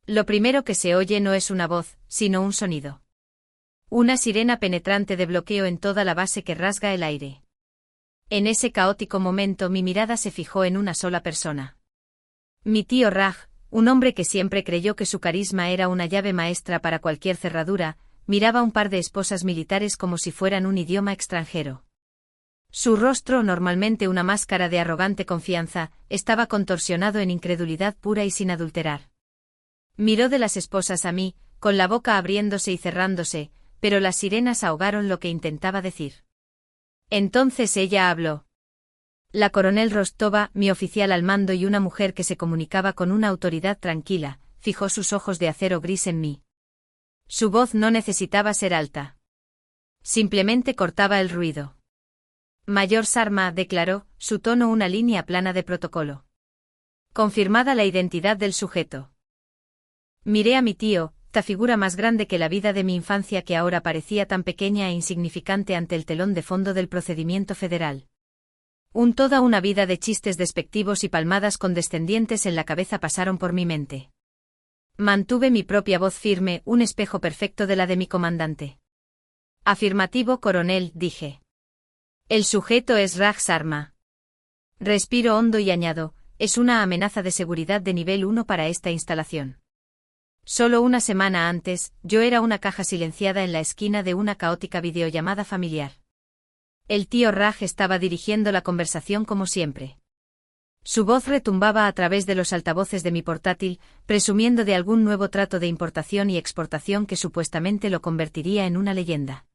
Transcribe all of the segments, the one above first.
Lo primero que se oye no es una voz, sino un sonido. Una sirena penetrante de bloqueo en toda la base que rasga el aire. En ese caótico momento mi mirada se fijó en una sola persona. Mi tío Raj, un hombre que siempre creyó que su carisma era una llave maestra para cualquier cerradura, miraba a un par de esposas militares como si fueran un idioma extranjero. Su rostro, normalmente una máscara de arrogante confianza, estaba contorsionado en incredulidad pura y sin adulterar. Miró de las esposas a mí, con la boca abriéndose y cerrándose, pero las sirenas ahogaron lo que intentaba decir. Entonces ella habló. La coronel Rostova, mi oficial al mando y una mujer que se comunicaba con una autoridad tranquila, fijó sus ojos de acero gris en mí. Su voz no necesitaba ser alta. Simplemente cortaba el ruido. Mayor Sarma, declaró, su tono una línea plana de protocolo. Confirmada la identidad del sujeto. Miré a mi tío, la figura más grande que la vida de mi infancia que ahora parecía tan pequeña e insignificante ante el telón de fondo del procedimiento federal. Toda una vida de chistes despectivos y palmadas condescendientes en la cabeza pasaron por mi mente. Mantuve mi propia voz firme, un espejo perfecto de la de mi comandante. Afirmativo, coronel, dije. El sujeto es Raj Sarma. Respiro hondo y añado, es una amenaza de seguridad de nivel 1 para esta instalación. Solo una semana antes, yo era una caja silenciada en la esquina de una caótica videollamada familiar. El tío Raj estaba dirigiendo la conversación como siempre. Su voz retumbaba a través de los altavoces de mi portátil, presumiendo de algún nuevo trato de importación y exportación que supuestamente lo convertiría en una leyenda.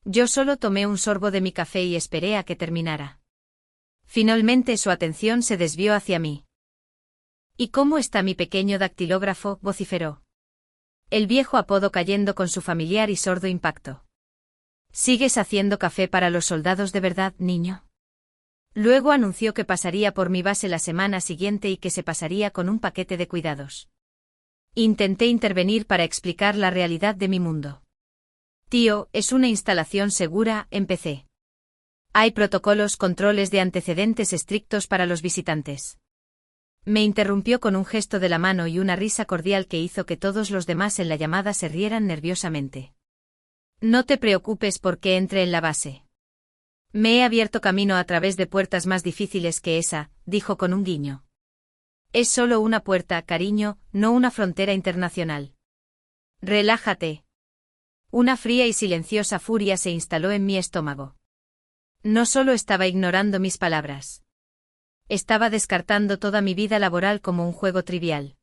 Yo solo tomé un sorbo de mi café y esperé a que terminara. Finalmente su atención se desvió hacia mí. ¿Y cómo está mi pequeño dactilógrafo?, vociferó. El viejo apodo cayendo con su familiar y sordo impacto. ¿Sigues haciendo café para los soldados de verdad, niño? Luego anunció que pasaría por mi base la semana siguiente y que se pasaría con un paquete de cuidados. Intenté intervenir para explicar la realidad de mi mundo. Tío, es una instalación segura, empecé. Hay protocolos, controles de antecedentes estrictos para los visitantes. Me interrumpió con un gesto de la mano y una risa cordial que hizo que todos los demás en la llamada se rieran nerviosamente. No te preocupes porque entre en la base. Me he abierto camino a través de puertas más difíciles que esa, dijo con un guiño. Es solo una puerta, cariño, no una frontera internacional. Relájate. Una fría y silenciosa furia se instaló en mi estómago. No solo estaba ignorando mis palabras. Estaba descartando toda mi vida laboral como un juego trivial.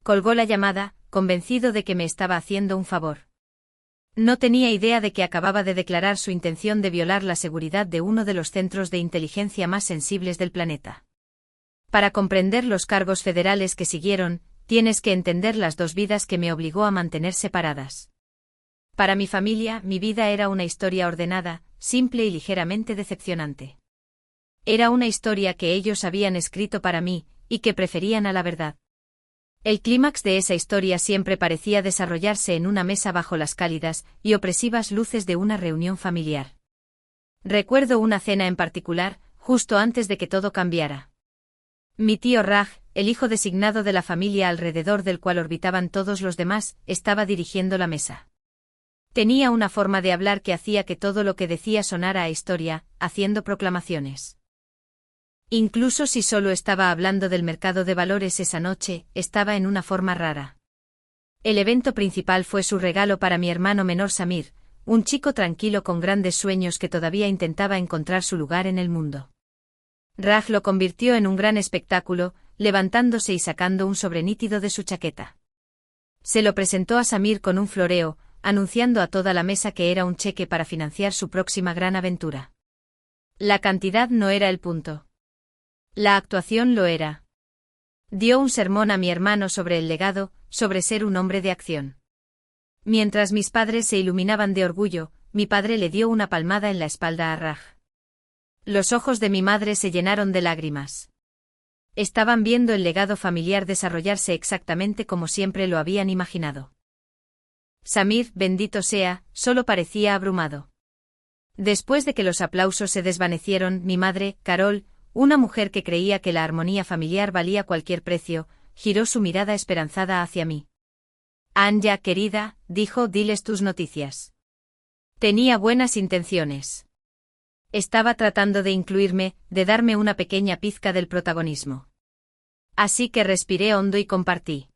Colgó la llamada, convencido de que me estaba haciendo un favor. No tenía idea de que acababa de declarar su intención de violar la seguridad de uno de los centros de inteligencia más sensibles del planeta. Para comprender los cargos federales que siguieron, tienes que entender las dos vidas que me obligó a mantener separadas. Para mi familia, mi vida era una historia ordenada, simple y ligeramente decepcionante. Era una historia que ellos habían escrito para mí, y que preferían a la verdad. El clímax de esa historia siempre parecía desarrollarse en una mesa bajo las cálidas y opresivas luces de una reunión familiar. Recuerdo una cena en particular, justo antes de que todo cambiara. Mi tío Raj, el hijo designado de la familia alrededor del cual orbitaban todos los demás, estaba dirigiendo la mesa. Tenía una forma de hablar que hacía que todo lo que decía sonara a historia, haciendo proclamaciones. Incluso si solo estaba hablando del mercado de valores esa noche, estaba en una forma rara. El evento principal fue su regalo para mi hermano menor Samir, un chico tranquilo con grandes sueños que todavía intentaba encontrar su lugar en el mundo. Raj lo convirtió en un gran espectáculo, levantándose y sacando un sobre nítido de su chaqueta. Se lo presentó a Samir con un floreo, anunciando a toda la mesa que era un cheque para financiar su próxima gran aventura. La cantidad no era el punto. La actuación lo era. Dio un sermón a mi hermano sobre el legado, sobre ser un hombre de acción. Mientras mis padres se iluminaban de orgullo, mi padre le dio una palmada en la espalda a Raj. Los ojos de mi madre se llenaron de lágrimas. Estaban viendo el legado familiar desarrollarse exactamente como siempre lo habían imaginado. Samir, bendito sea, solo parecía abrumado. Después de que los aplausos se desvanecieron, mi madre, Carol, una mujer que creía que la armonía familiar valía cualquier precio, giró su mirada esperanzada hacia mí. Anya, querida, dijo, diles tus noticias. Tenía buenas intenciones. Estaba tratando de incluirme, de darme una pequeña pizca del protagonismo. Así que respiré hondo y compartí.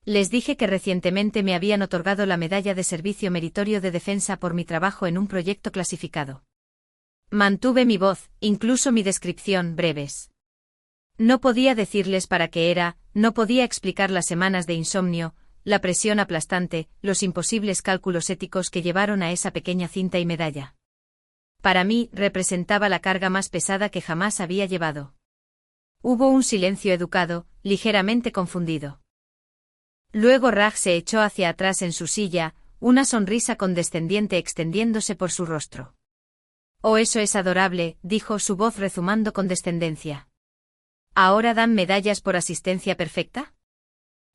Les dije que recientemente me habían otorgado la medalla de servicio meritorio de defensa por mi trabajo en un proyecto clasificado. Mantuve mi voz, incluso mi descripción, breves. No podía decirles para qué era, no podía explicar las semanas de insomnio, la presión aplastante, los imposibles cálculos éticos que llevaron a esa pequeña cinta y medalla. Para mí, representaba la carga más pesada que jamás había llevado. Hubo un silencio educado, ligeramente confundido. Luego Raj se echó hacia atrás en su silla, una sonrisa condescendiente extendiéndose por su rostro. «Oh, eso es adorable», dijo, su voz rezumando con descendencia. ¿Ahora dan medallas por asistencia perfecta?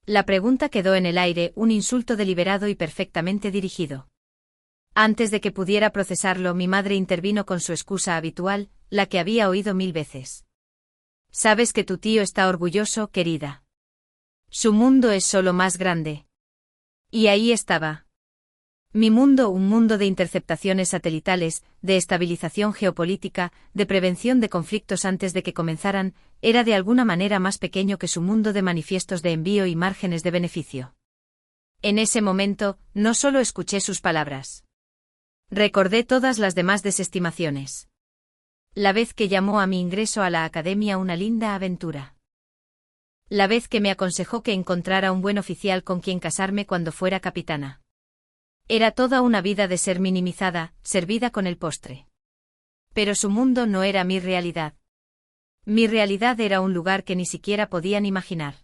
La pregunta quedó en el aire, un insulto deliberado y perfectamente dirigido. Antes de que pudiera procesarlo, mi madre intervino con su excusa habitual, la que había oído 1000 veces. «Sabes que tu tío está orgulloso, querida. Su mundo es solo más grande». Y ahí estaba. Mi mundo, un mundo de interceptaciones satelitales, de estabilización geopolítica, de prevención de conflictos antes de que comenzaran, era de alguna manera más pequeño que su mundo de manifiestos de envío y márgenes de beneficio. En ese momento, no solo escuché sus palabras. Recordé todas las demás desestimaciones. La vez que llamó a mi ingreso a la academia una linda aventura. La vez que me aconsejó que encontrara un buen oficial con quien casarme cuando fuera capitana. Era toda una vida de ser minimizada, servida con el postre. Pero su mundo no era mi realidad. Mi realidad era un lugar que ni siquiera podían imaginar.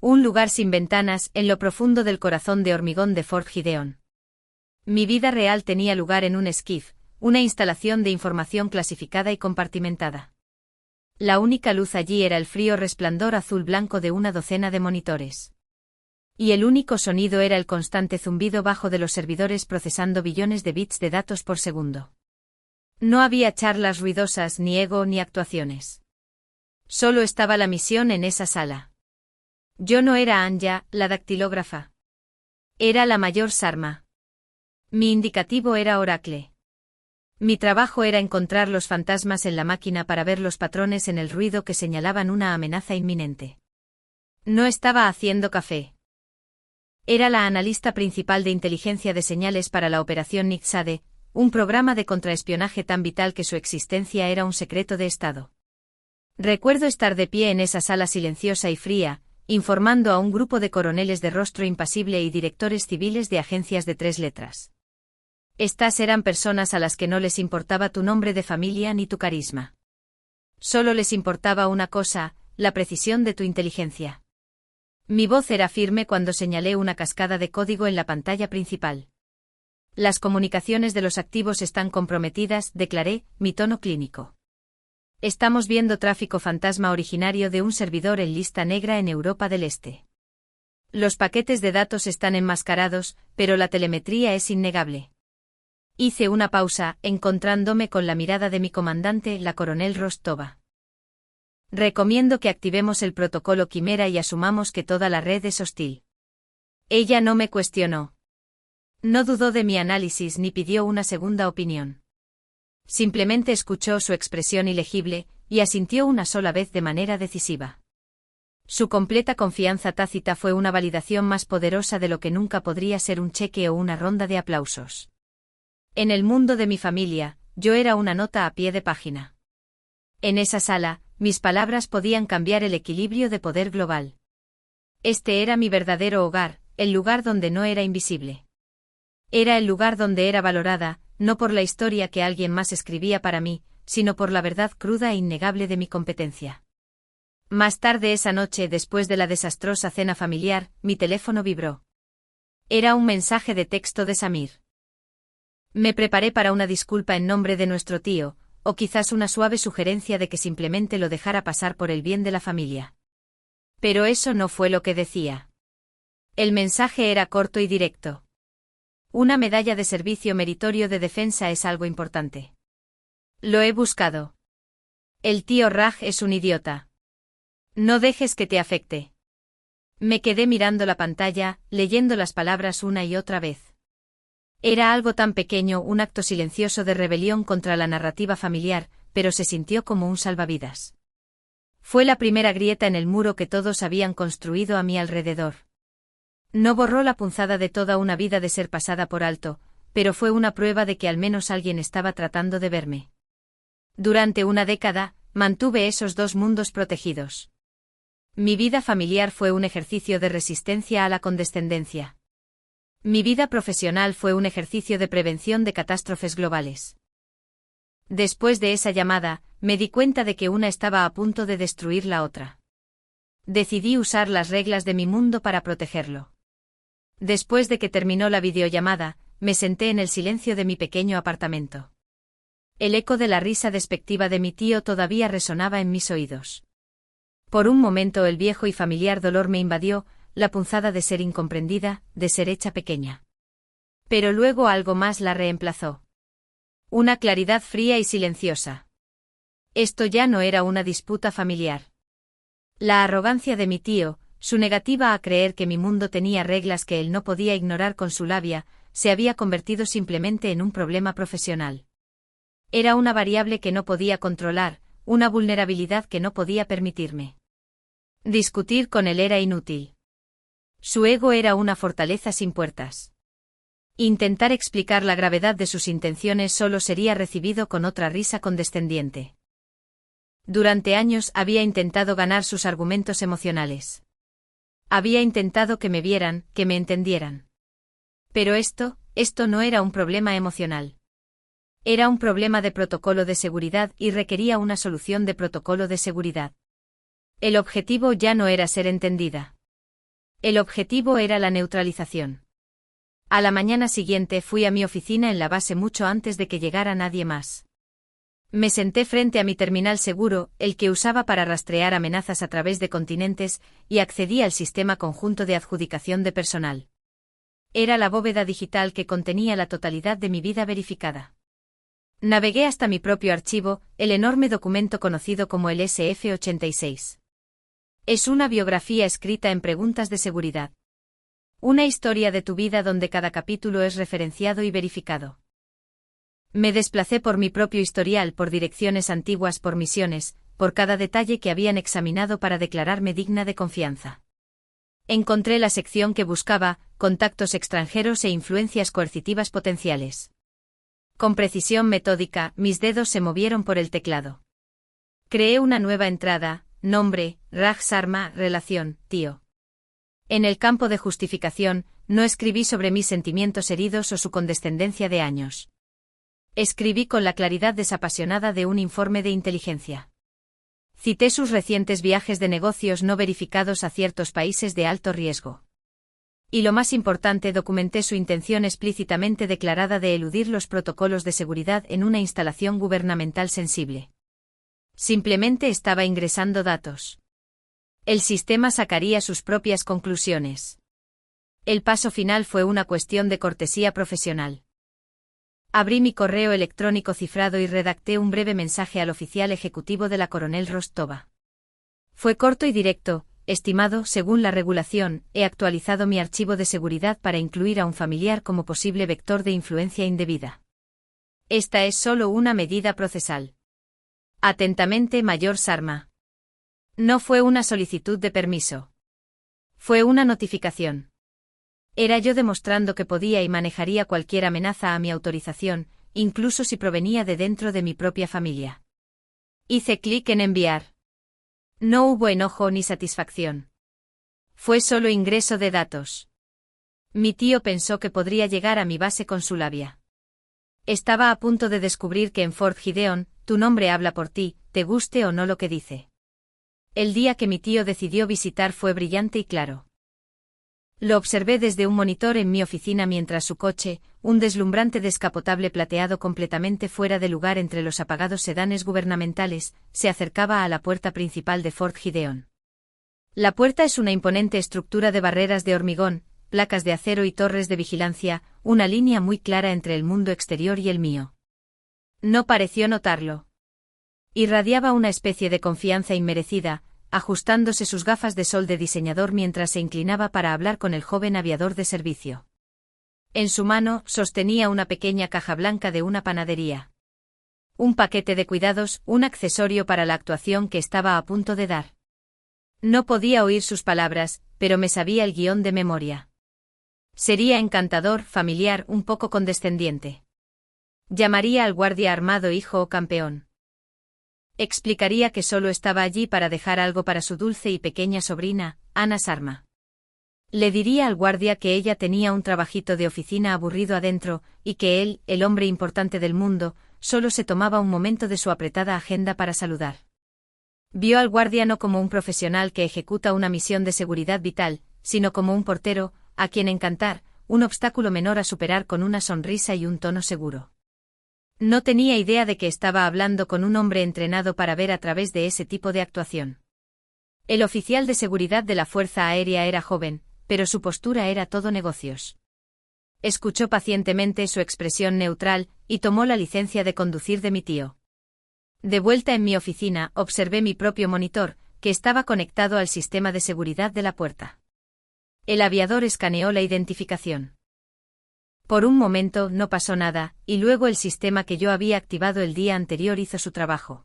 Un lugar sin ventanas, en lo profundo del corazón de hormigón de Fort Gideon. Mi vida real tenía lugar en un esquif, una instalación de información clasificada y compartimentada. La única luz allí era el frío resplandor azul-blanco de una docena de monitores. Y el único sonido era el constante zumbido bajo de los servidores procesando billones de bits de datos por segundo. No había charlas ruidosas, ni ego, ni actuaciones. Solo estaba la misión en esa sala. Yo no era Anya, la dactilógrafa. Era la mayor Sarma. Mi indicativo era Oracle. Mi trabajo era encontrar los fantasmas en la máquina para ver los patrones en el ruido que señalaban una amenaza inminente. No estaba haciendo café. Era la analista principal de inteligencia de señales para la operación Nixade, un programa de contraespionaje tan vital que su existencia era un secreto de Estado. Recuerdo estar de pie en esa sala silenciosa y fría, informando a un grupo de coroneles de rostro impasible y directores civiles de agencias de 3 letras. Estas eran personas a las que no les importaba tu nombre de familia ni tu carisma. Solo les importaba una cosa, la precisión de tu inteligencia. Mi voz era firme cuando señalé una cascada de código en la pantalla principal. Las comunicaciones de los activos están comprometidas, declaré, mi tono clínico. Estamos viendo tráfico fantasma originario de un servidor en lista negra en Europa del Este. Los paquetes de datos están enmascarados, pero la telemetría es innegable. Hice una pausa, encontrándome con la mirada de mi comandante, la coronel Rostova. Recomiendo que activemos el protocolo Quimera y asumamos que toda la red es hostil. Ella no me cuestionó. No dudó de mi análisis ni pidió una segunda opinión. Simplemente escuchó su expresión ilegible, y asintió una sola vez de manera decisiva. Su completa confianza tácita fue una validación más poderosa de lo que nunca podría ser un cheque o una ronda de aplausos. En el mundo de mi familia, yo era una nota a pie de página. En esa sala, mis palabras podían cambiar el equilibrio de poder global. Este era mi verdadero hogar, el lugar donde no era invisible. Era el lugar donde era valorada, no por la historia que alguien más escribía para mí, sino por la verdad cruda e innegable de mi competencia. Más tarde esa noche, después de la desastrosa cena familiar, mi teléfono vibró. Era un mensaje de texto de Samir. Me preparé para una disculpa en nombre de nuestro tío, o quizás una suave sugerencia de que simplemente lo dejara pasar por el bien de la familia. Pero eso no fue lo que decía. El mensaje era corto y directo. Una medalla de servicio meritorio de defensa es algo importante. Lo he buscado. El tío Raj es un idiota. No dejes que te afecte. Me quedé mirando la pantalla, leyendo las palabras una y otra vez. Era algo tan pequeño, un acto silencioso de rebelión contra la narrativa familiar, pero se sintió como un salvavidas. Fue la primera grieta en el muro que todos habían construido a mi alrededor. No borró la punzada de toda una vida de ser pasada por alto, pero fue una prueba de que al menos alguien estaba tratando de verme. Durante una década, mantuve esos dos mundos protegidos. Mi vida familiar fue un ejercicio de resistencia a la condescendencia. Mi vida profesional fue un ejercicio de prevención de catástrofes globales. Después de esa llamada, me di cuenta de que una estaba a punto de destruir la otra. Decidí usar las reglas de mi mundo para protegerlo. Después de que terminó la videollamada, me senté en el silencio de mi pequeño apartamento. El eco de la risa despectiva de mi tío todavía resonaba en mis oídos. Por un momento el viejo y familiar dolor me invadió, la punzada de ser incomprendida, de ser hecha pequeña. Pero luego algo más la reemplazó. Una claridad fría y silenciosa. Esto ya no era una disputa familiar. La arrogancia de mi tío, su negativa a creer que mi mundo tenía reglas que él no podía ignorar con su labia, se había convertido simplemente en un problema profesional. Era una variable que no podía controlar, una vulnerabilidad que no podía permitirme. Discutir con él era inútil. Su ego era una fortaleza sin puertas. Intentar explicar la gravedad de sus intenciones solo sería recibido con otra risa condescendiente. Durante años había intentado ganar sus argumentos emocionales. Había intentado que me vieran, que me entendieran. Pero esto no era un problema emocional. Era un problema de protocolo de seguridad y requería una solución de protocolo de seguridad. El objetivo ya no era ser entendida. El objetivo era la neutralización. A la mañana siguiente fui a mi oficina en la base mucho antes de que llegara nadie más. Me senté frente a mi terminal seguro, el que usaba para rastrear amenazas a través de continentes, y accedí al sistema conjunto de adjudicación de personal. Era la bóveda digital que contenía la totalidad de mi vida verificada. Navegué hasta mi propio archivo, el enorme documento conocido como el SF-86. Es una biografía escrita en preguntas de seguridad. Una historia de tu vida donde cada capítulo es referenciado y verificado. Me desplacé por mi propio historial, por direcciones antiguas, por misiones, por cada detalle que habían examinado para declararme digna de confianza. Encontré la sección que buscaba, contactos extranjeros e influencias coercitivas potenciales. Con precisión metódica, mis dedos se movieron por el teclado. Creé una nueva entrada, nombre, Raj Sharma, relación, tío. En el campo de justificación, no escribí sobre mis sentimientos heridos o su condescendencia de años. Escribí con la claridad desapasionada de un informe de inteligencia. Cité sus recientes viajes de negocios no verificados a ciertos países de alto riesgo. Y lo más importante, documenté su intención explícitamente declarada de eludir los protocolos de seguridad en una instalación gubernamental sensible. Simplemente estaba ingresando datos. El sistema sacaría sus propias conclusiones. El paso final fue una cuestión de cortesía profesional. Abrí mi correo electrónico cifrado y redacté un breve mensaje al oficial ejecutivo de la coronel Rostova. Fue corto y directo: estimado, según la regulación, he actualizado mi archivo de seguridad para incluir a un familiar como posible vector de influencia indebida. Esta es solo una medida procesal. Atentamente, Mayor Sharma. No fue una solicitud de permiso. Fue una notificación. Era yo demostrando que podía y manejaría cualquier amenaza a mi autorización, incluso si provenía de dentro de mi propia familia. Hice clic en enviar. No hubo enojo ni satisfacción. Fue solo ingreso de datos. Mi tío pensó que podría llegar a mi base con su labia. Estaba a punto de descubrir que en Fort Gideon, tu nombre habla por ti, te guste o no lo que dice. El día que mi tío decidió visitar fue brillante y claro. Lo observé desde un monitor en mi oficina mientras su coche, un deslumbrante descapotable plateado completamente fuera de lugar entre los apagados sedanes gubernamentales, se acercaba a la puerta principal de Fort Gideon. La puerta es una imponente estructura de barreras de hormigón, placas de acero y torres de vigilancia, una línea muy clara entre el mundo exterior y el mío. No pareció notarlo. Irradiaba una especie de confianza inmerecida, ajustándose sus gafas de sol de diseñador mientras se inclinaba para hablar con el joven aviador de servicio. En su mano sostenía una pequeña caja blanca de una panadería. Un paquete de cuidados, un accesorio para la actuación que estaba a punto de dar. No podía oír sus palabras, pero me sabía el guión de memoria. Sería encantador, familiar, un poco condescendiente. Llamaría al guardia armado hijo o campeón. Explicaría que solo estaba allí para dejar algo para su dulce y pequeña sobrina, Ana Sarma. Le diría al guardia que ella tenía un trabajito de oficina aburrido adentro, y que él, el hombre importante del mundo, solo se tomaba un momento de su apretada agenda para saludar. Vio al guardia no como un profesional que ejecuta una misión de seguridad vital, sino como un portero, a quien encantar, un obstáculo menor a superar con una sonrisa y un tono seguro. No tenía idea de que estaba hablando con un hombre entrenado para ver a través de ese tipo de actuación. El oficial de seguridad de la Fuerza Aérea era joven, pero su postura era todo negocios. Escuchó pacientemente su expresión neutral, y tomó la licencia de conducir de mi tío. De vuelta en mi oficina, observé mi propio monitor, que estaba conectado al sistema de seguridad de la puerta. El aviador escaneó la identificación. Por un momento no pasó nada, y luego el sistema que yo había activado el día anterior hizo su trabajo.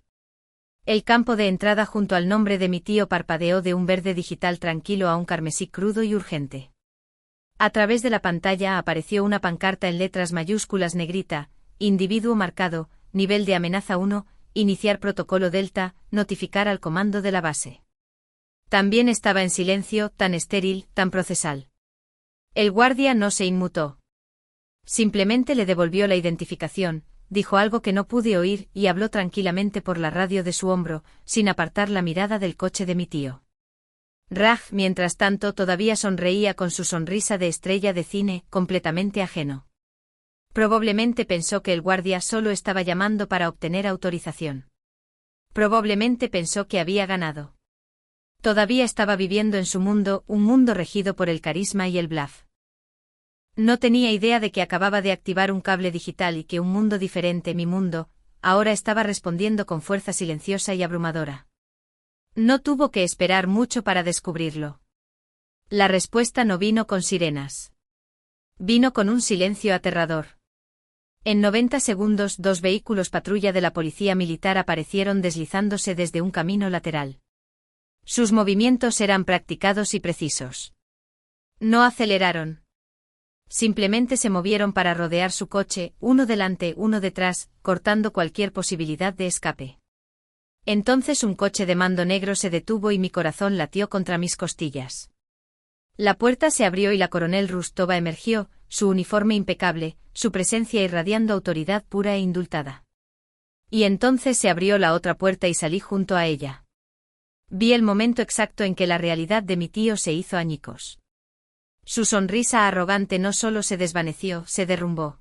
El campo de entrada junto al nombre de mi tío parpadeó de un verde digital tranquilo a un carmesí crudo y urgente. A través de la pantalla apareció una pancarta en letras mayúsculas negrita: individuo marcado, nivel de amenaza 1, iniciar protocolo Delta, notificar al comando de la base. También estaba en silencio, tan estéril, tan procesal. El guardia no se inmutó. Simplemente le devolvió la identificación, dijo algo que no pude oír y habló tranquilamente por la radio de su hombro, sin apartar la mirada del coche de mi tío. Raj, mientras tanto, todavía sonreía con su sonrisa de estrella de cine, completamente ajeno. Probablemente pensó que el guardia solo estaba llamando para obtener autorización. Probablemente pensó que había ganado. Todavía estaba viviendo en su mundo, un mundo regido por el carisma y el bluff. No tenía idea de que acababa de activar un cable digital y que un mundo diferente, mi mundo, ahora estaba respondiendo con fuerza silenciosa y abrumadora. No tuvo que esperar mucho para descubrirlo. La respuesta no vino con sirenas. Vino con un silencio aterrador. En 90 segundos, 2 vehículos patrulla de la policía militar aparecieron deslizándose desde un camino lateral. Sus movimientos eran practicados y precisos. No aceleraron. Simplemente se movieron para rodear su coche, uno delante, uno detrás, cortando cualquier posibilidad de escape. Entonces un coche de mando negro se detuvo y mi corazón latió contra mis costillas. La puerta se abrió y la coronel Rustova emergió, su uniforme impecable, su presencia irradiando autoridad pura e indultada. Y entonces se abrió la otra puerta y salí junto a ella. Vi el momento exacto en que la realidad de mi tío se hizo añicos. Su sonrisa arrogante no solo se desvaneció, se derrumbó.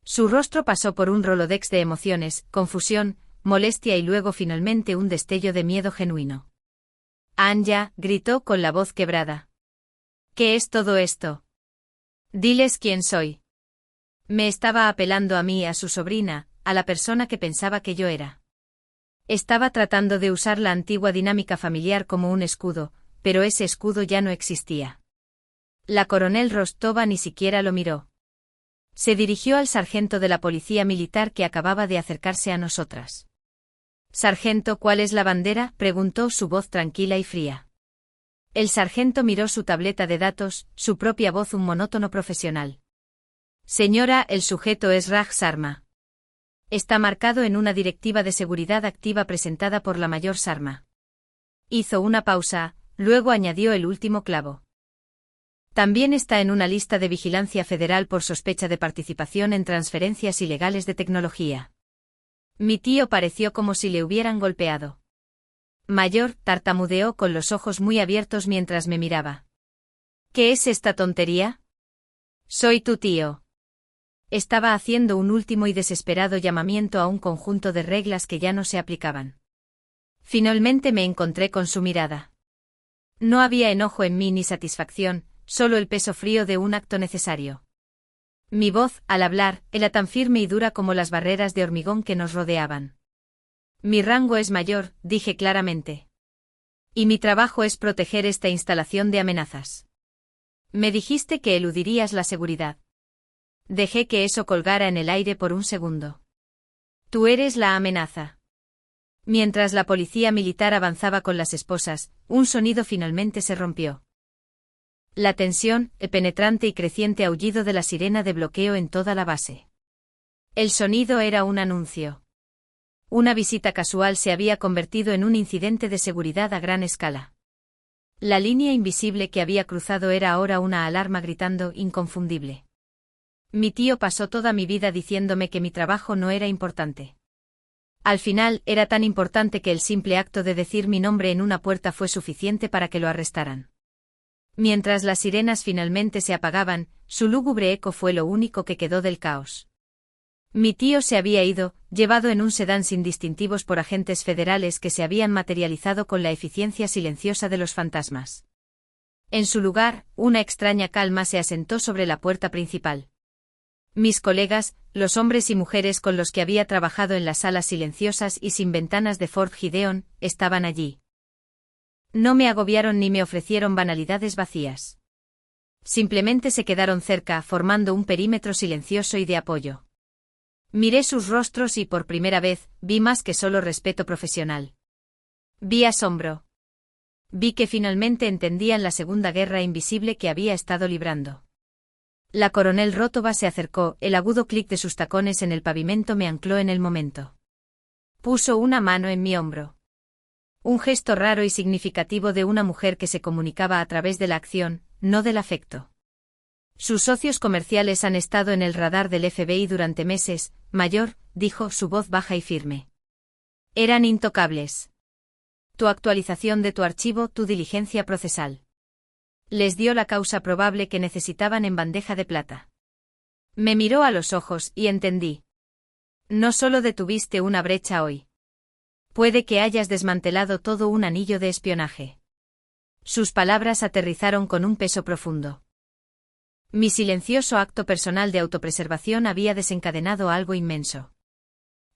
Su rostro pasó por un rolodex de emociones, confusión, molestia y luego finalmente un destello de miedo genuino. «Anya», gritó con la voz quebrada. «¿Qué es todo esto? Diles quién soy». Me estaba apelando a mí, a su sobrina, a la persona que pensaba que yo era. Estaba tratando de usar la antigua dinámica familiar como un escudo, pero ese escudo ya no existía. La coronel Rostova ni siquiera lo miró. Se dirigió al sargento de la policía militar que acababa de acercarse a nosotras. «Sargento, ¿cuál es la bandera?», preguntó su voz tranquila y fría. El sargento miró su tableta de datos, su propia voz un monótono profesional. «Señora, el sujeto es Raj Sarma. Está marcado en una directiva de seguridad activa presentada por la mayor Sarma». Hizo una pausa, luego añadió el último clavo. «También está en una lista de vigilancia federal por sospecha de participación en transferencias ilegales de tecnología». Mi tío pareció como si le hubieran golpeado. «Mayor», tartamudeó con los ojos muy abiertos mientras me miraba. «¿Qué es esta tontería? Soy tu tío». Estaba haciendo un último y desesperado llamamiento a un conjunto de reglas que ya no se aplicaban. Finalmente me encontré con su mirada. No había enojo en mí ni satisfacción, solo el peso frío de un acto necesario. Mi voz, al hablar, era tan firme y dura como las barreras de hormigón que nos rodeaban. «Mi rango es mayor», dije claramente. Y mi trabajo es proteger esta instalación de amenazas. Me dijiste que eludirías la seguridad. Dejé que eso colgara en el aire por un segundo. Tú eres la amenaza. Mientras la policía militar avanzaba con las esposas, un sonido finalmente se rompió. La tensión, el penetrante y creciente aullido de la sirena de bloqueo en toda la base. El sonido era un anuncio. Una visita casual se había convertido en un incidente de seguridad a gran escala. La línea invisible que había cruzado era ahora una alarma gritando, inconfundible. Mi tío pasó toda mi vida diciéndome que mi trabajo no era importante. Al final, era tan importante que el simple acto de decir mi nombre en una puerta fue suficiente para que lo arrestaran. Mientras las sirenas finalmente se apagaban, su lúgubre eco fue lo único que quedó del caos. Mi tío se había ido, llevado en un sedán sin distintivos por agentes federales que se habían materializado con la eficiencia silenciosa de los fantasmas. En su lugar, una extraña calma se asentó sobre la puerta principal. Mis colegas, los hombres y mujeres con los que había trabajado en las salas silenciosas y sin ventanas de Fort Gideon, estaban allí. No me agobiaron ni me ofrecieron banalidades vacías. Simplemente se quedaron cerca, formando un perímetro silencioso y de apoyo. Miré sus rostros y por primera vez, vi más que solo respeto profesional. Vi asombro. Vi que finalmente entendían la Segunda Guerra Invisible que había estado librando. La coronel Rotova se acercó, el agudo clic de sus tacones en el pavimento me ancló en el momento. Puso una mano en mi hombro. Un gesto raro y significativo de una mujer que se comunicaba a través de la acción, no del afecto. Sus socios comerciales han estado en el radar del FBI durante meses, mayor, dijo, su voz baja y firme. Eran intocables. Tu actualización de tu archivo, tu diligencia procesal. Les dio la causa probable que necesitaban en bandeja de plata. Me miró a los ojos y entendí. No solo detuviste una brecha hoy. Puede que hayas desmantelado todo un anillo de espionaje. Sus palabras aterrizaron con un peso profundo. Mi silencioso acto personal de autopreservación había desencadenado algo inmenso.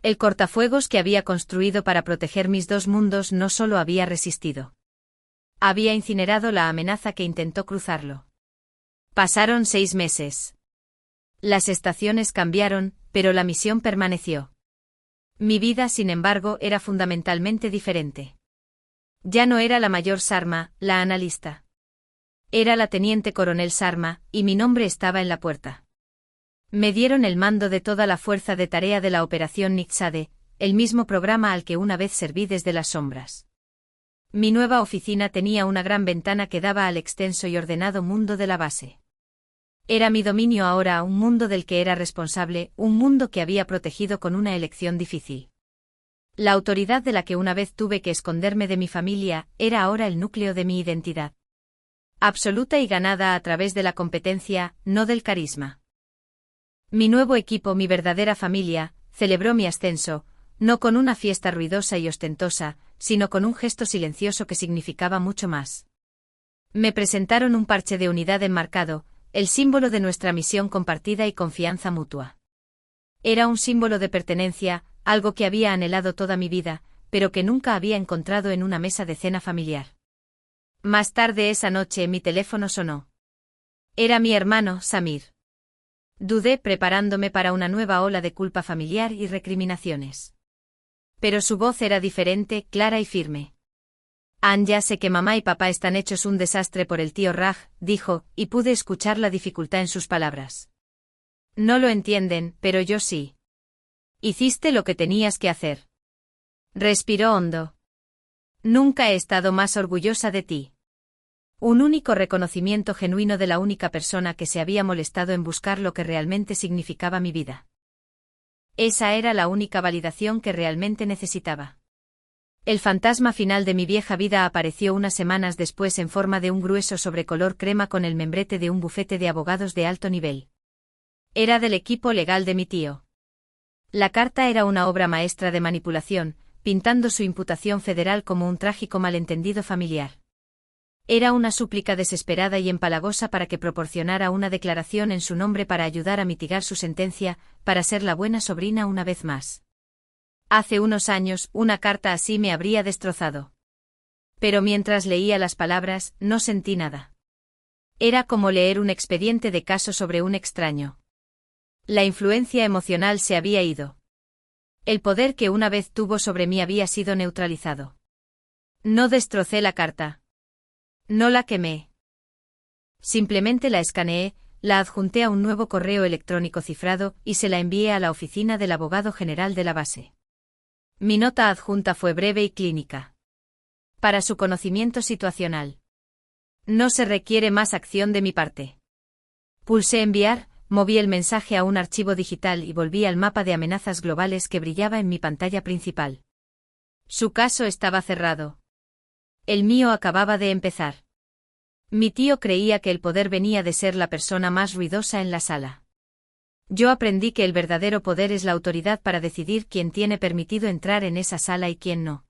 El cortafuegos que había construido para proteger mis dos mundos no solo había resistido. Había incinerado la amenaza que intentó cruzarlo. Pasaron 6 meses. Las estaciones cambiaron, pero la misión permaneció. Mi vida, sin embargo, era fundamentalmente diferente. Ya no era la mayor Sarma, la analista. Era la teniente coronel Sarma, y mi nombre estaba en la puerta. Me dieron el mando de toda la fuerza de tarea de la operación Nixade, el mismo programa al que una vez serví desde las sombras. Mi nueva oficina tenía una gran ventana que daba al extenso y ordenado mundo de la base. Era mi dominio ahora un mundo del que era responsable, un mundo que había protegido con una elección difícil. La autoridad de la que una vez tuve que esconderme de mi familia, era ahora el núcleo de mi identidad. Absoluta y ganada a través de la competencia, no del carisma. Mi nuevo equipo, mi verdadera familia, celebró mi ascenso, no con una fiesta ruidosa y ostentosa, sino con un gesto silencioso que significaba mucho más. Me presentaron un parche de unidad enmarcado, el símbolo de nuestra misión compartida y confianza mutua. Era un símbolo de pertenencia, algo que había anhelado toda mi vida, pero que nunca había encontrado en una mesa de cena familiar. Más tarde esa noche mi teléfono sonó. Era mi hermano, Samir. Dudé preparándome para una nueva ola de culpa familiar y recriminaciones. Pero su voz era diferente, clara y firme. Ya sé que mamá y papá están hechos un desastre por el tío Raj, dijo, y pude escuchar la dificultad en sus palabras. No lo entienden, pero yo sí. Hiciste lo que tenías que hacer. Respiró hondo. Nunca he estado más orgullosa de ti. Un único reconocimiento genuino de la única persona que se había molestado en buscar lo que realmente significaba mi vida. Esa era la única validación que realmente necesitaba. El fantasma final de mi vieja vida apareció unas semanas después en forma de un grueso sobre color crema con el membrete de un bufete de abogados de alto nivel. Era del equipo legal de mi tío. La carta era una obra maestra de manipulación, pintando su imputación federal como un trágico malentendido familiar. Era una súplica desesperada y empalagosa para que proporcionara una declaración en su nombre para ayudar a mitigar su sentencia, para ser la buena sobrina una vez más. Hace unos años, una carta así me habría destrozado. Pero mientras leía las palabras, no sentí nada. Era como leer un expediente de caso sobre un extraño. La influencia emocional se había ido. El poder que una vez tuvo sobre mí había sido neutralizado. No destrocé la carta. No la quemé. Simplemente la escaneé, la adjunté a un nuevo correo electrónico cifrado y se la envié a la oficina del abogado general de la base. Mi nota adjunta fue breve y clínica. Para su conocimiento situacional. No se requiere más acción de mi parte. Pulsé enviar, moví el mensaje a un archivo digital y volví al mapa de amenazas globales que brillaba en mi pantalla principal. Su caso estaba cerrado. El mío acababa de empezar. Mi tío creía que el poder venía de ser la persona más ruidosa en la sala. Yo aprendí que el verdadero poder es la autoridad para decidir quién tiene permitido entrar en esa sala y quién no.